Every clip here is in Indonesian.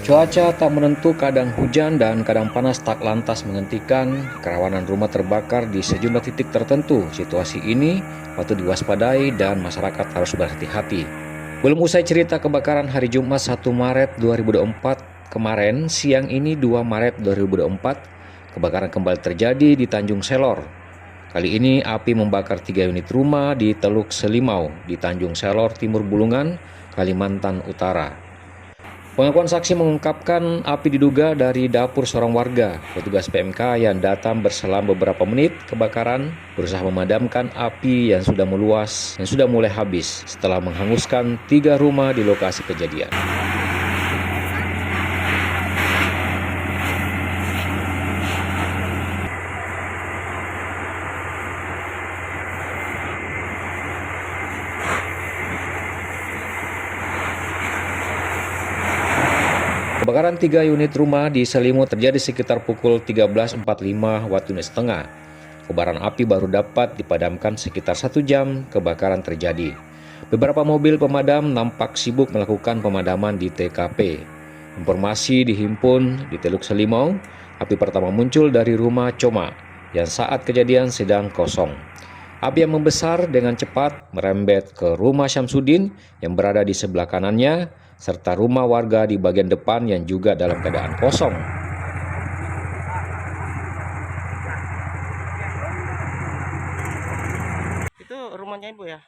Cuaca tak menentu, kadang hujan dan kadang panas tak lantas menghentikan kerawanan rumah terbakar di sejumlah titik tertentu. Situasi ini patut diwaspadai dan masyarakat harus berhati-hati. Belum usai cerita kebakaran hari Jumat 1 Maret 2024, kemarin siang ini 2 Maret 2024, kebakaran kembali terjadi di Tanjung Selor. Kali ini api membakar 3 unit rumah di Teluk Selimau di Tanjung Selor, Timur Bulungan, Kalimantan Utara. Pengakuan saksi mengungkapkan api diduga dari dapur seorang warga. Petugas PMK yang datang berselang beberapa menit kebakaran berusaha memadamkan api yang sudah meluas dan sudah mulai habis setelah menghanguskan 3 rumah di lokasi kejadian. Kebakaran 3 unit rumah di Selimut terjadi sekitar pukul 13.45 waktu Indonesia Tengah. Kobaran api baru dapat dipadamkan sekitar 1 jam kebakaran terjadi. Beberapa mobil pemadam nampak sibuk melakukan pemadaman di TKP. Informasi dihimpun di Teluk Selimau, api pertama muncul dari rumah Coma yang saat kejadian sedang kosong. Api yang membesar dengan cepat merembet ke rumah Syamsuddin yang berada di sebelah kanannya, serta rumah warga di bagian depan yang juga dalam keadaan kosong. Itu rumahnya ibu ya?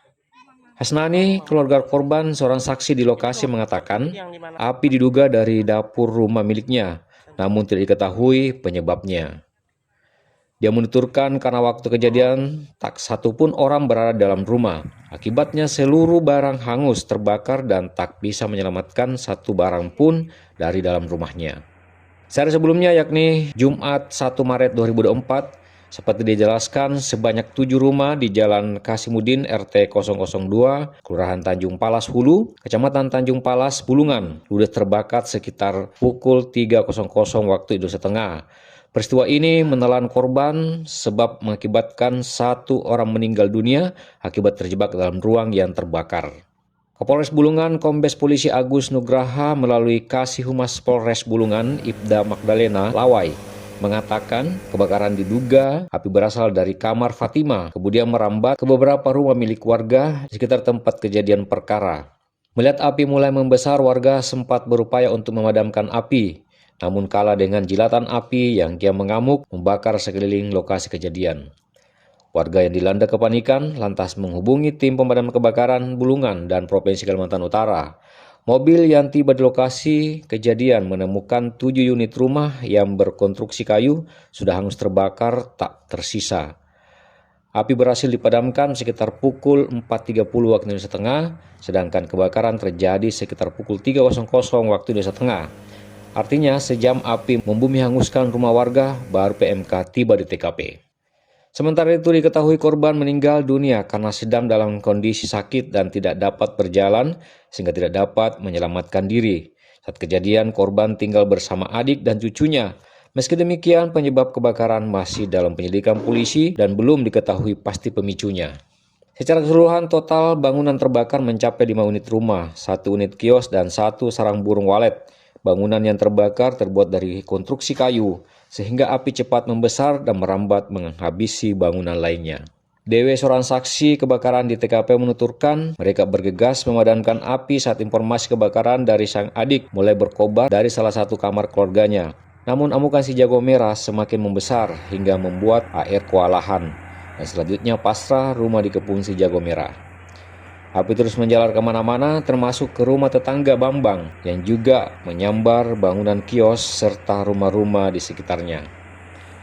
Hasnani, keluarga korban, seorang saksi di lokasi, mengatakan api diduga dari dapur rumah miliknya, namun tidak diketahui penyebabnya. Dia menuturkan karena waktu kejadian tak satu pun orang berada dalam rumah. Akibatnya seluruh barang hangus terbakar dan tak bisa menyelamatkan satu barang pun dari dalam rumahnya. Sehari sebelumnya, yakni Jumat 1 Maret 2024, seperti dijelaskan, sebanyak 7 rumah di Jalan Kasimuddin RT 002, Kelurahan Tanjung Palas Hulu, Kecamatan Tanjung Palas, Bulungan, ludes terbakar sekitar pukul 3.00 waktu Indonesia Tengah. Peristiwa ini menelan korban sebab mengakibatkan 1 orang meninggal dunia akibat terjebak dalam ruang yang terbakar. Kapolres Bulungan Kombes Polisi Agus Nugraha melalui Kasih Humas Polres Bulungan Ibda Magdalena Lawai mengatakan kebakaran diduga api berasal dari kamar Fatima, kemudian merambat ke beberapa rumah milik warga di sekitar tempat kejadian perkara. Melihat api mulai membesar, warga sempat berupaya untuk memadamkan api, namun kalah dengan jilatan api yang kian mengamuk membakar sekeliling lokasi kejadian. Warga yang dilanda kepanikan lantas menghubungi tim pemadam kebakaran Bulungan dan Provinsi Kalimantan Utara. Mobil yang tiba di lokasi kejadian menemukan 7 unit rumah yang berkonstruksi kayu sudah hangus terbakar tak tersisa. Api berhasil dipadamkan sekitar pukul 4.30 waktu Indonesia Tengah, sedangkan kebakaran terjadi sekitar pukul 3.00 waktu Indonesia Tengah. Artinya sejam api membumi hanguskan rumah warga, baru PMK tiba di TKP. Sementara itu diketahui korban meninggal dunia karena sedang dalam kondisi sakit dan tidak dapat berjalan sehingga tidak dapat menyelamatkan diri. Saat kejadian, korban tinggal bersama adik dan cucunya. Meski demikian, penyebab kebakaran masih dalam penyelidikan polisi dan belum diketahui pasti pemicunya. Secara keseluruhan total bangunan terbakar mencapai 5 unit rumah, 1 unit kios dan 1 sarang burung walet. Bangunan yang terbakar terbuat dari konstruksi kayu, sehingga api cepat membesar dan merambat menghabisi bangunan lainnya. DW, seorang saksi kebakaran di TKP, menuturkan mereka bergegas memadamkan api saat informasi kebakaran dari sang adik mulai berkobar dari salah satu kamar keluarganya. Namun amukan si jago merah semakin membesar hingga membuat AR kewalahan, dan selanjutnya pasrah rumah dikepung si jago merah. Api terus menjalar kemana-mana, termasuk ke rumah tetangga Bambang yang juga menyambar bangunan kios serta rumah-rumah di sekitarnya.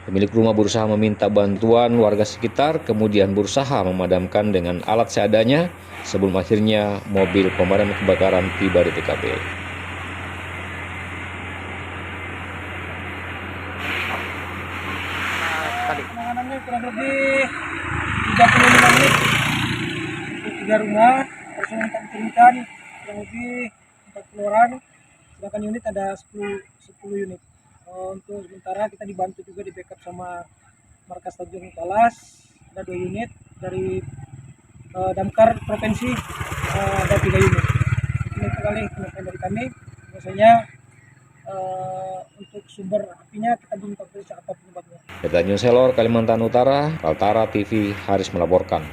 Pemilik rumah berusaha meminta bantuan warga sekitar, kemudian berusaha memadamkan dengan alat seadanya sebelum akhirnya mobil pemadam kebakaran tiba di TKP. Penanganannya kurang lebih 35 menit untuk 3 rumah, personel tak diturunkan kurang lebih 40 orang, sedangkan unit ada 10 unit. Untuk sementara kita dibantu juga di backup sama markas Tanjung Palas, ada 2 unit dari damkar provinsi, ada 3 unit. Itu kali penelitian dari kami, biasanya untuk sumber apinya kita belum tahu persis apa penyebabnya. Data News Helor, Kalimantan Utara, Kaltara TV, Haris melaporkan.